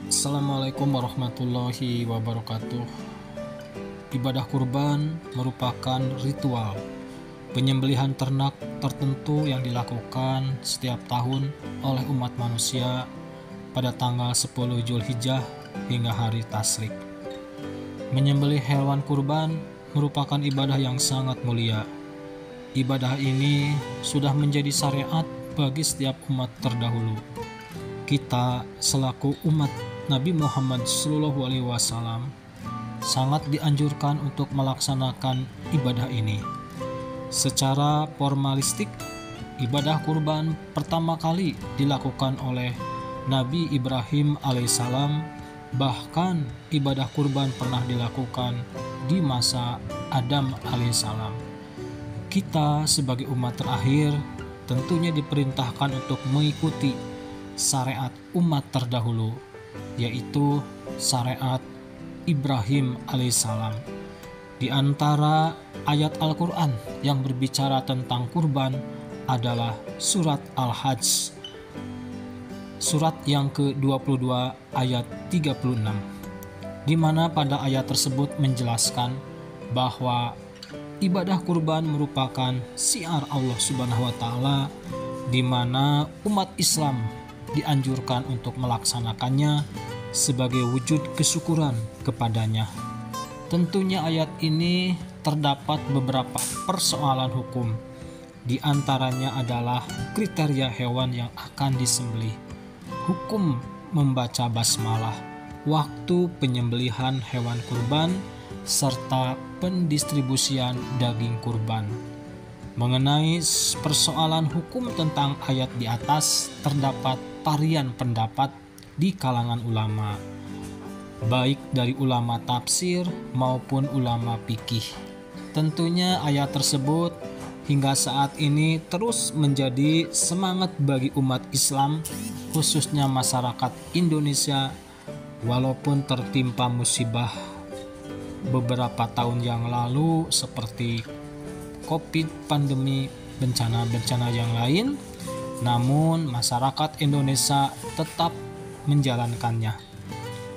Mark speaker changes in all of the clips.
Speaker 1: Assalamualaikum warahmatullahi wabarakatuh. Ibadah kurban merupakan ritual penyembelihan ternak tertentu yang dilakukan setiap tahun oleh umat manusia pada tanggal 10 Zulhijjah hingga hari Tasyrik. Menyembelih hewan kurban merupakan ibadah yang sangat mulia. Ibadah ini sudah menjadi syariat bagi setiap umat terdahulu. Kita selaku umat Nabi Muhammad SAW sangat dianjurkan untuk melaksanakan ibadah ini. Secara formalistik, ibadah kurban pertama kali dilakukan oleh Nabi Ibrahim alaihissalam. Bahkan ibadah kurban pernah dilakukan di masa Adam alaihissalam. Kita sebagai umat terakhir tentunya diperintahkan untuk mengikuti syariat umat terdahulu, yaitu syariat Ibrahim alaihissalam. Di antara ayat Al-Quran yang berbicara tentang kurban adalah surat Al-Hajj, surat yang ke-22 ayat 36, di mana pada ayat tersebut menjelaskan bahwa ibadah kurban merupakan syiar Allah Subhanahu wa taala, di mana umat Islam dianjurkan untuk melaksanakannya sebagai wujud kesyukuran kepadanya. Tentunya ayat ini terdapat beberapa persoalan hukum. Di antaranya adalah kriteria hewan yang akan disembelih, hukum membaca basmalah, waktu penyembelihan hewan kurban, serta pendistribusian daging kurban. Mengenai persoalan hukum tentang ayat di atas, terdapat varian pendapat di kalangan ulama, baik dari ulama tafsir maupun ulama fikih. Tentunya ayat tersebut hingga saat ini terus menjadi semangat bagi umat Islam, khususnya masyarakat Indonesia, walaupun tertimpa musibah beberapa tahun yang lalu seperti COVID, pandemi, bencana-bencana yang lain, namun masyarakat Indonesia tetap menjalankannya.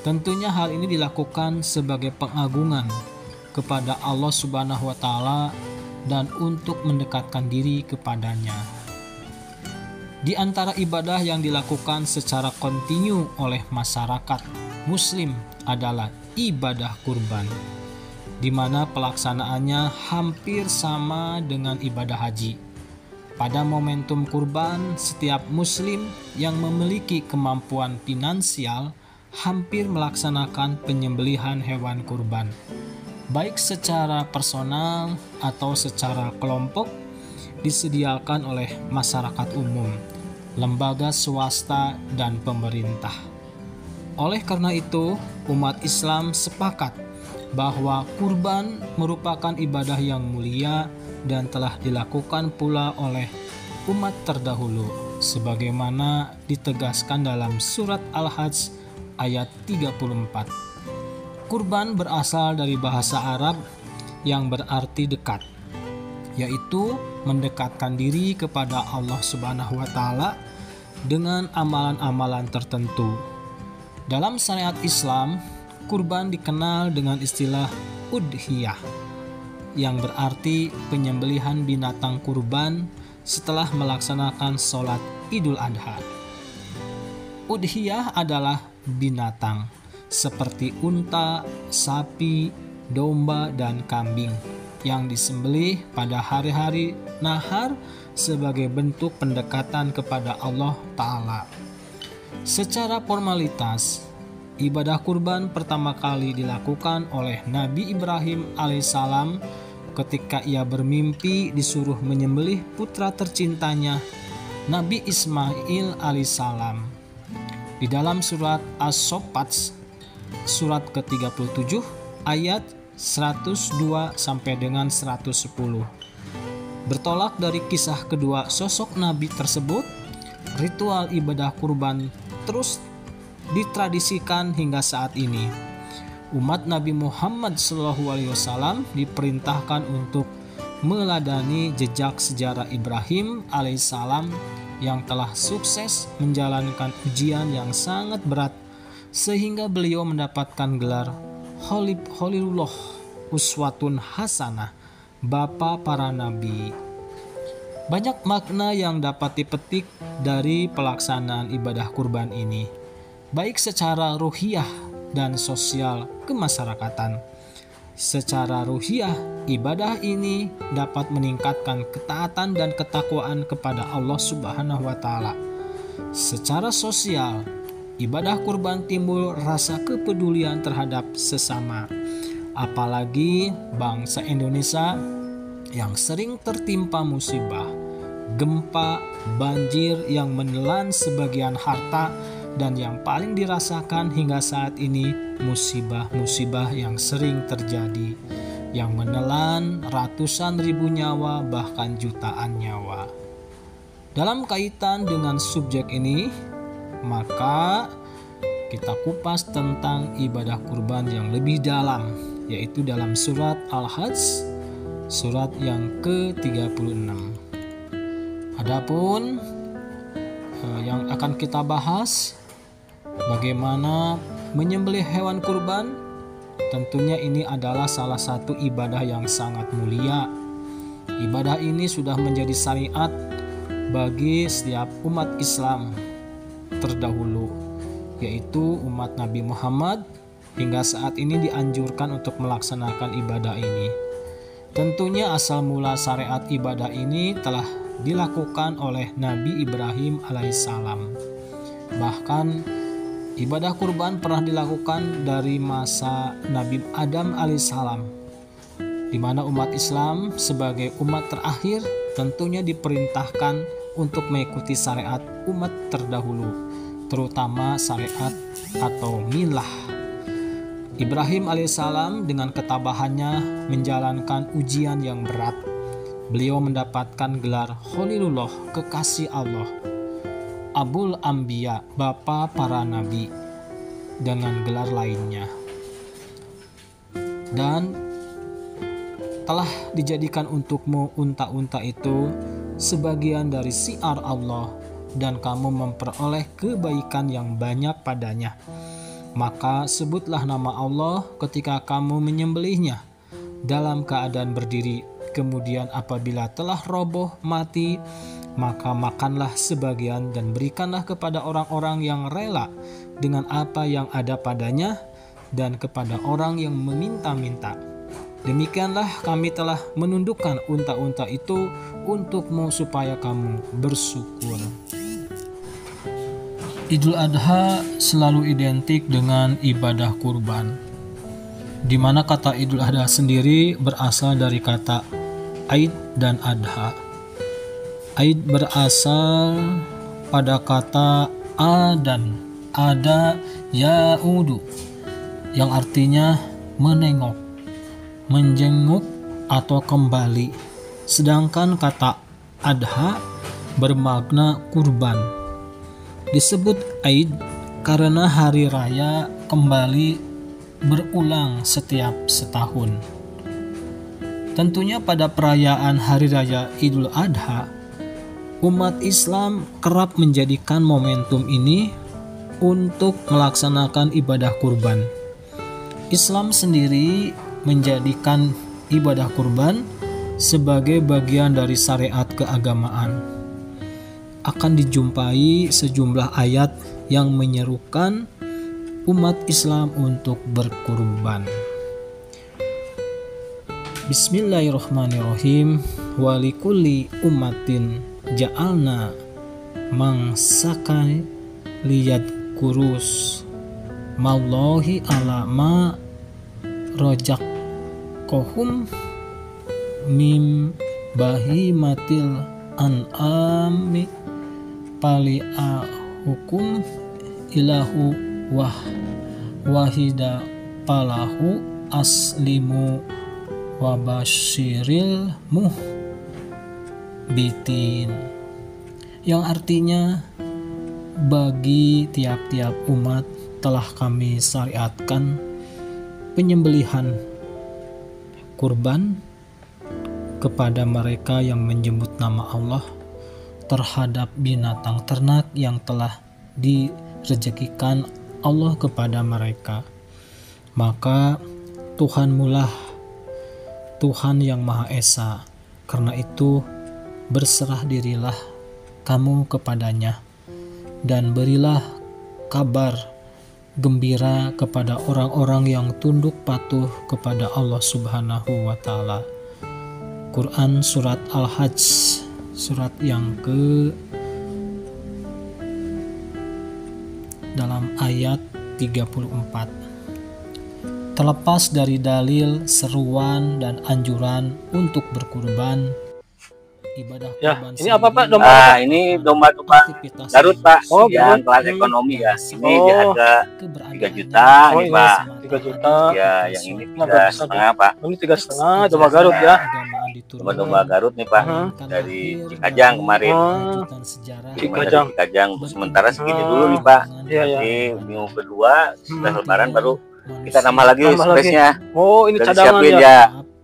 Speaker 1: Tentunya hal ini dilakukan sebagai pengagungan kepada Allah Subhanahu wa taala dan untuk mendekatkan diri kepadanya. Di antara ibadah yang dilakukan secara kontinu oleh masyarakat Muslim adalah ibadah kurban, di mana pelaksanaannya hampir sama dengan ibadah haji. Pada momentum kurban, setiap muslim yang memiliki kemampuan finansial hampir melaksanakan penyembelihan hewan kurban, baik secara personal atau secara kelompok, disediakan oleh masyarakat umum, lembaga swasta, dan pemerintah. Oleh karena itu, umat Islam sepakat bahwa kurban merupakan ibadah yang mulia dan telah dilakukan pula oleh umat terdahulu, sebagaimana ditegaskan dalam surat Al-Hajj ayat 34. Kurban berasal dari bahasa Arab yang berarti dekat, yaitu mendekatkan diri kepada Allah Subhanahu wa taala dengan amalan-amalan tertentu. Dalam syariat Islam, kurban dikenal dengan istilah udhiyah, yang berarti penyembelihan binatang kurban setelah melaksanakan sholat Idul Adha. Udhiyah adalah binatang seperti unta, sapi, domba, dan kambing yang disembelih pada hari-hari nahar sebagai bentuk pendekatan kepada Allah Ta'ala. Secara formalitas, ibadah kurban pertama kali dilakukan oleh Nabi Ibrahim alaihissalam ketika ia bermimpi disuruh menyembelih putra tercintanya, Nabi Ismail alaihissalam. Di dalam surat As-Saffat, surat ke-37 ayat 102 sampai dengan 110. Bertolak dari kisah kedua sosok Nabi tersebut, ritual ibadah kurban terus ditradisikan hingga saat ini. Umat Nabi Muhammad SAW diperintahkan untuk meladani jejak sejarah Ibrahim alaihissalam yang telah sukses menjalankan ujian yang sangat berat sehingga beliau mendapatkan gelar Khalilullah Uswatun Hasanah, Bapa para Nabi. Banyak makna yang dapat dipetik dari pelaksanaan ibadah kurban ini, baik secara ruhiyah dan sosial kemasyarakatan. Secara ruhiyah, ibadah ini dapat meningkatkan ketaatan dan ketakwaan kepada Allah Subhanahu wa Ta'ala. Secara sosial, ibadah kurban timbul rasa kepedulian terhadap sesama, apalagi bangsa Indonesia yang sering tertimpa musibah, gempa, banjir yang menelan sebagian harta, dan yang paling dirasakan hingga saat ini musibah-musibah yang sering terjadi yang menelan ratusan ribu nyawa bahkan jutaan nyawa. Dalam kaitan dengan subjek ini, maka kita kupas tentang ibadah kurban yang lebih dalam, yaitu dalam surat Al-Hajj, surat yang ke-36. Adapun yang akan kita bahas, bagaimana menyembelih hewan kurban. Tentunya ini adalah salah satu ibadah yang sangat mulia. Ibadah ini sudah menjadi syariat bagi setiap umat Islam terdahulu, yaitu umat Nabi Muhammad hingga saat ini dianjurkan untuk melaksanakan ibadah ini. Tentunya asal mula syariat ibadah ini telah dilakukan oleh Nabi Ibrahim alaihissalam. Bahkan ibadah kurban pernah dilakukan dari masa Nabi Adam alaihissalam, di mana umat Islam sebagai umat terakhir tentunya diperintahkan untuk mengikuti syariat umat terdahulu, terutama syariat atau milah. Ibrahim alaihissalam dengan ketabahannya menjalankan ujian yang berat. Beliau mendapatkan gelar Khalilullah, kekasih Allah, Abul Anbiya, Bapa para Nabi, dengan gelar lainnya. Dan telah dijadikan untukmu unta-unta itu sebagian dari syiar Allah, dan kamu memperoleh kebaikan yang banyak padanya. Maka sebutlah nama Allah ketika kamu menyembelihnya dalam keadaan berdiri. Kemudian apabila telah roboh mati, maka makanlah sebagian dan berikanlah kepada orang-orang yang rela dengan apa yang ada padanya, dan kepada orang yang meminta-minta. Demikianlah kami telah menundukkan unta-unta itu untukmu supaya kamu bersyukur. Idul Adha selalu identik dengan ibadah kurban, di mana kata Idul Adha sendiri berasal dari kata Aid dan Adha. Aid berasal pada kata dan ada yaudu, yang artinya menengok, menjenguk atau kembali. Sedangkan kata Adha bermakna kurban. Disebut Aid karena hari raya kembali berulang setiap setahun. Tentunya pada perayaan hari raya Idul Adha, umat Islam kerap menjadikan momentum ini untuk melaksanakan ibadah kurban. Islam sendiri menjadikan ibadah kurban sebagai bagian dari syariat keagamaan. Akan dijumpai sejumlah ayat yang menyerukan umat Islam untuk berkurban. Bismillahirrahmanirrahim. Walikulli ummatin ja'alna mangsakai liyad kurus mallahi ala ma rojak kohum mim bahimatil an'ami pali'a hukum ilahu wahida palahu aslimu wabasyiril muhbitin, yang artinya bagi tiap-tiap umat telah kami syariatkan penyembelihan kurban kepada mereka yang menyebut nama Allah terhadap binatang ternak yang telah direzekikan Allah kepada mereka. Maka Tuhanmulah Tuhan yang Maha Esa. Karena itu berserah dirilah kamu kepadanya, dan berilah kabar gembira kepada orang-orang yang tunduk patuh kepada Allah Subhanahu wa Ta'ala. Quran Surat Al-Hajj, surat yang dalam ayat 34. Terlepas dari dalil, seruan, dan anjuran untuk berkurban, ibadah kurban
Speaker 2: ini apa Pak?
Speaker 3: Domba
Speaker 2: Domba?
Speaker 3: ini domba-domba Garut Pak, yang kelas ekonomi ya. Ini di harga 3 juta nih Pak.
Speaker 2: 3 juta.
Speaker 3: Ya, yang ini 3,5 Pak.
Speaker 2: Ini 3,5 domba Garut ya.
Speaker 3: Domba-domba Garut nih Pak, dari Cikajang kemarin.
Speaker 2: Cikajang.
Speaker 3: Sementara segini dulu nih Pak.
Speaker 2: Iya.
Speaker 3: Nanti minggu kedua setelah Lebaran baru kita nambah lagi space-nya.
Speaker 2: Oh, ini
Speaker 3: Udah
Speaker 2: cadangan
Speaker 3: disiapin
Speaker 2: ya.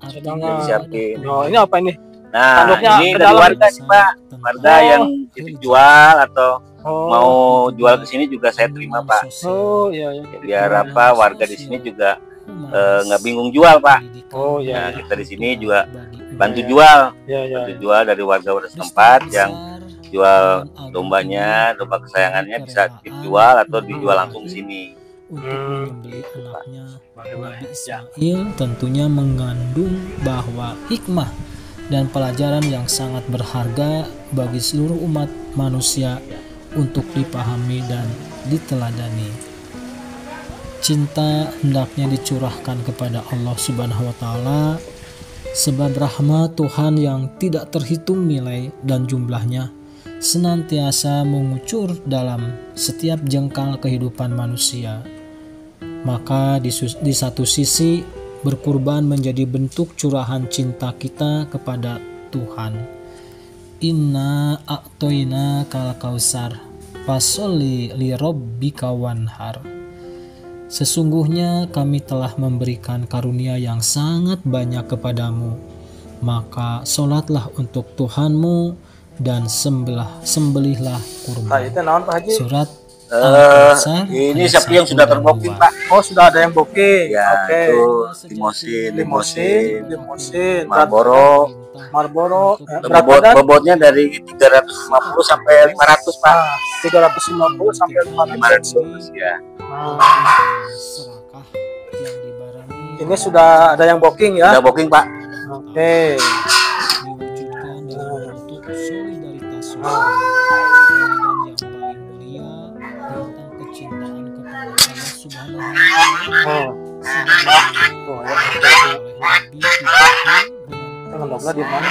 Speaker 3: Cadangan. Udah disiapin.
Speaker 2: Oh, ini apa ini?
Speaker 3: Nah,
Speaker 2: Tanduknya
Speaker 3: ini
Speaker 2: ke
Speaker 3: dari
Speaker 2: dalam.
Speaker 3: warga nih Pak. Warga yang titip jual atau mau jual ke sini juga saya terima Pak.
Speaker 2: Oh, iya.
Speaker 3: Biar apa warga di sini juga nggak bingung jual Pak.
Speaker 2: Oh, iya.
Speaker 3: Nah, kita di sini juga bantu jual.
Speaker 2: Iya.
Speaker 3: Bantu jual dari warga setempat yang jual dombanya, domba kesayangannya bisa dijual atau dijual langsung di sini.
Speaker 1: Untuk menyembelih anaknya Nabi Ismail tentunya mengandung bahwa hikmah dan pelajaran yang sangat berharga bagi seluruh umat manusia untuk dipahami dan diteladani. Cinta hendaknya dicurahkan kepada Allah Subhanahu wa Ta'ala, sebab rahmat Tuhan yang tidak terhitung nilai dan jumlahnya senantiasa mengucur dalam setiap jengkal kehidupan manusia. Maka di satu sisi berkurban menjadi bentuk curahan cinta kita kepada Tuhan. Inna a'toina kal kausar fasholli li rabbika wanhar. Sesungguhnya kami telah memberikan karunia yang sangat banyak kepadamu, maka solatlah untuk Tuhanmu dan sembelihlah kurban. Surat
Speaker 3: Ini sapi yang sudah terbooking Pak.
Speaker 2: Oh, sudah ada yang booking.
Speaker 3: Ya,
Speaker 2: Oke.
Speaker 3: itu limosin,
Speaker 2: Marlboro.
Speaker 3: Bobotnya dari 350 sampai 500 Pak.
Speaker 2: 350 sampai 500
Speaker 3: ya.
Speaker 1: Serakah yang dibarengi
Speaker 2: Ini sudah ada yang booking ya?
Speaker 3: Sudah booking Pak.
Speaker 2: Oke.
Speaker 1: diwujudkan dalam bentuk solidaritas sosial dan yang paling mulia tentang kecintaan kepada Allah Subhanahu wa Ta'ala.
Speaker 2: Oh, ya. Jangan doblah di mana?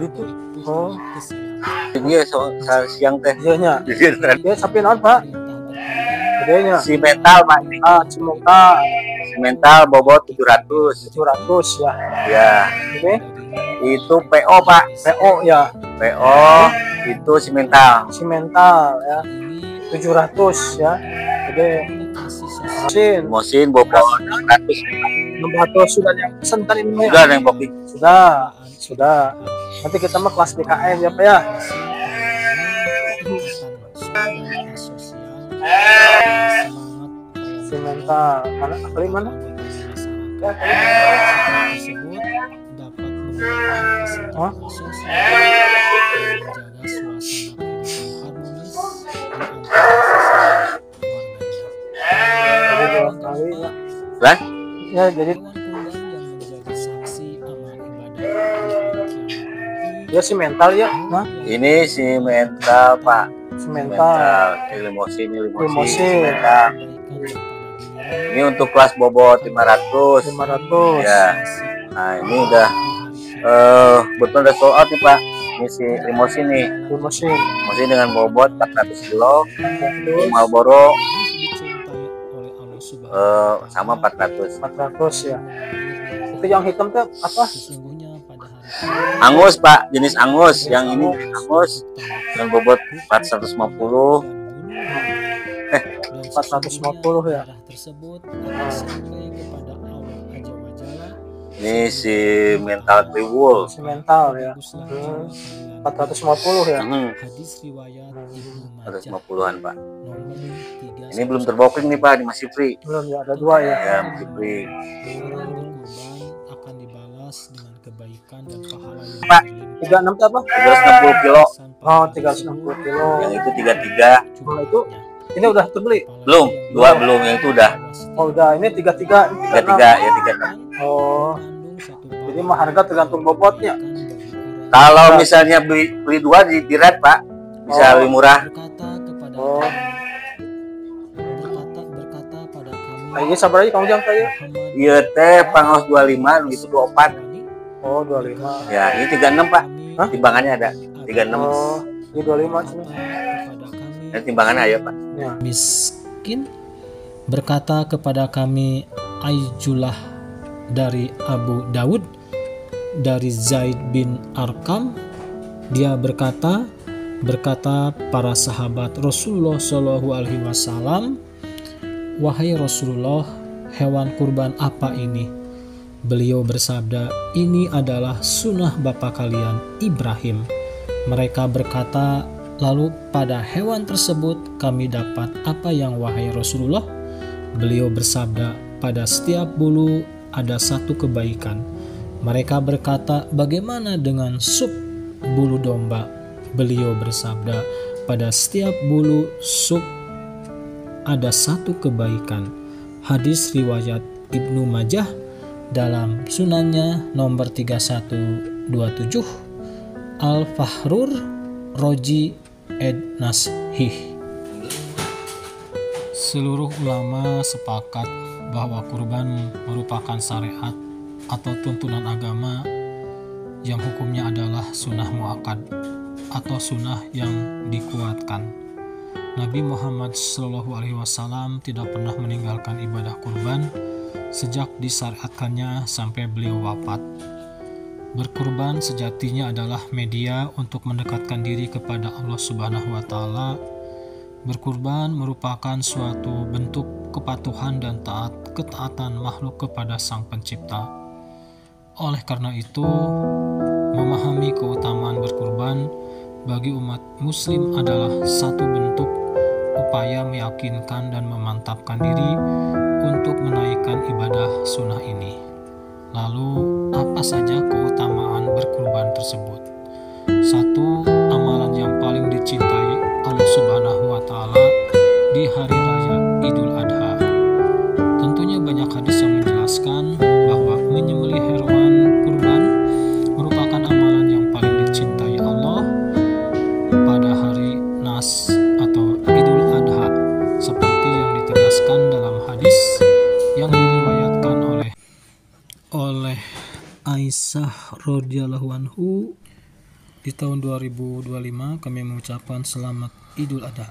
Speaker 3: itu.
Speaker 2: Oh,
Speaker 3: Ini siang teh.
Speaker 2: iya nya. Dia sampai naon, Pak? Gedenya.
Speaker 3: Si mental Pak. Mental bobot 700.
Speaker 2: 700 ya.
Speaker 3: Ya.
Speaker 2: Ini
Speaker 3: Itu PO Pak.
Speaker 2: PO ya.
Speaker 3: PO itu simental.
Speaker 2: Simental ya. 700 ya. Jadi
Speaker 3: Limosin bobot 600.
Speaker 2: 600 sudah yang pesen tadi ini ya?
Speaker 3: Sudah ada yang booking.
Speaker 2: Sudah. Nanti kita mah kelas BKN ya Pak ya. Simental. Mana? Kali mana?
Speaker 1: Tersebut dapat merupakan
Speaker 2: Hah?
Speaker 1: kesempatan sosial menjaga suasana kehidupan harmonis di antara
Speaker 2: Jadi
Speaker 1: warganya.
Speaker 2: dua kali.
Speaker 3: Lah?
Speaker 2: Ya jadi
Speaker 1: Hewan kurban yang menjadi saksi amal ibadah di hari kiamat nanti.
Speaker 2: dia simental ya. Nah,
Speaker 3: Ini si mental Pak.
Speaker 2: simental.
Speaker 3: Limosin.
Speaker 2: Limosin.
Speaker 3: Mental. Ini untuk kelas bobot 500.
Speaker 2: 500.
Speaker 3: Ya. Nah, ini udah betul udah sold out nih Pak. Ini si limosin nih.
Speaker 2: Limosin.
Speaker 3: Limosin dengan bobot 400 kilo. Marlboro sama 400.
Speaker 2: 400 ya. Itu yang hitam tuh apa?
Speaker 1: Sesungguhnya pada hari
Speaker 3: Angus Pak, jenis Angus. Yang ini jenis Angus dengan bobot 450.
Speaker 2: 450 ya.
Speaker 1: Tersebut akan sampai kepada Allah Azza wa Jalla.
Speaker 3: Ini si mental kriwul.
Speaker 2: Simental ya. 450 450 ya.
Speaker 1: Hadis riwayat Ibnu Majah
Speaker 3: 150-an Pak.
Speaker 1: nomor 3.
Speaker 3: Ini belum terbooking nih Pak, ini masih free.
Speaker 2: Belum ya, ada 2 ya.
Speaker 3: Ya masih free.
Speaker 1: Orang berkurban akan dibalas dengan kebaikan dan pahala yang
Speaker 3: Pak.
Speaker 1: berlimpah.
Speaker 2: 36 apa?
Speaker 3: 360 kilo.
Speaker 2: Oh, 360 kilo.
Speaker 3: Yang itu 33.
Speaker 2: Nah, itu ini udah terbeli.
Speaker 3: Belum, 2 belum, yang itu udah.
Speaker 2: Oh, udah. Ini 33, ini
Speaker 3: 33
Speaker 2: 36.
Speaker 3: ya 36.
Speaker 2: Oh. Jadi mah harga tergantung bobotnya.
Speaker 3: Kalau misalnya beli 2 di red Pak, bisa lebih murah.
Speaker 2: Oh.
Speaker 1: Berkata pada kami.
Speaker 2: Nah, ini sabar aja kamu jangan kayak.
Speaker 3: Iya teh pangos 25 gitu 24.
Speaker 2: Oh, 25.
Speaker 3: Ya, ini 36 Pak.
Speaker 2: Hah?
Speaker 3: Timbangannya ada 36.
Speaker 2: Oh, ini 25 sini.
Speaker 3: Ini timbangannya ayo Pak.
Speaker 2: Ya.
Speaker 1: Miskin berkata kepada kami Aijulah dari Abu Daud dari Zaid bin Arqam, dia berkata para sahabat Rasulullah Shallallahu Alaihi Wasallam, wahai Rasulullah, hewan kurban apa ini? Beliau bersabda, ini adalah sunnah bapa kalian Ibrahim. Mereka berkata, lalu pada hewan tersebut kami dapat apa yang wahai Rasulullah? Beliau bersabda, pada setiap bulu ada satu kebaikan. Mereka berkata, bagaimana dengan sup bulu domba? Beliau bersabda, pada setiap bulu sup ada satu kebaikan. Hadis riwayat Ibnu Majah dalam sunannya nomor 3127, Al-Fahrur Roji ed Nashih. Seluruh ulama sepakat bahwa kurban merupakan syariat atau tuntunan agama yang hukumnya adalah sunnah muakkad atau sunnah yang dikuatkan. Nabi Muhammad SAW tidak pernah meninggalkan ibadah kurban sejak disyariatkannya sampai beliau wafat. Berkurban sejatinya adalah media untuk mendekatkan diri kepada Allah Subhanahu wa Ta'ala. Berkurban merupakan suatu bentuk kepatuhan dan ketaatan makhluk kepada Sang Pencipta. Oleh karena itu, memahami keutamaan berkurban bagi umat muslim adalah satu bentuk upaya meyakinkan dan memantapkan diri untuk menaikkan ibadah sunnah ini. Lalu, apa saja keutamaan berkurban tersebut? 1. Amalan yang paling dicintai Allah Subhanahu wa Ta'ala di hari raya Idul Adha. Tentunya banyak hadis yang menjelaskan bahwa menyembelih hewan kurban merupakan amalan yang paling dicintai Allah pada hari Nas atau Idul Adha, seperti yang ditegaskan dalam hadis yang diriwayatkan oleh Aisyah radhiyallahu anhu. Di tahun 2025 kami mengucapkan selamat Idul Adha.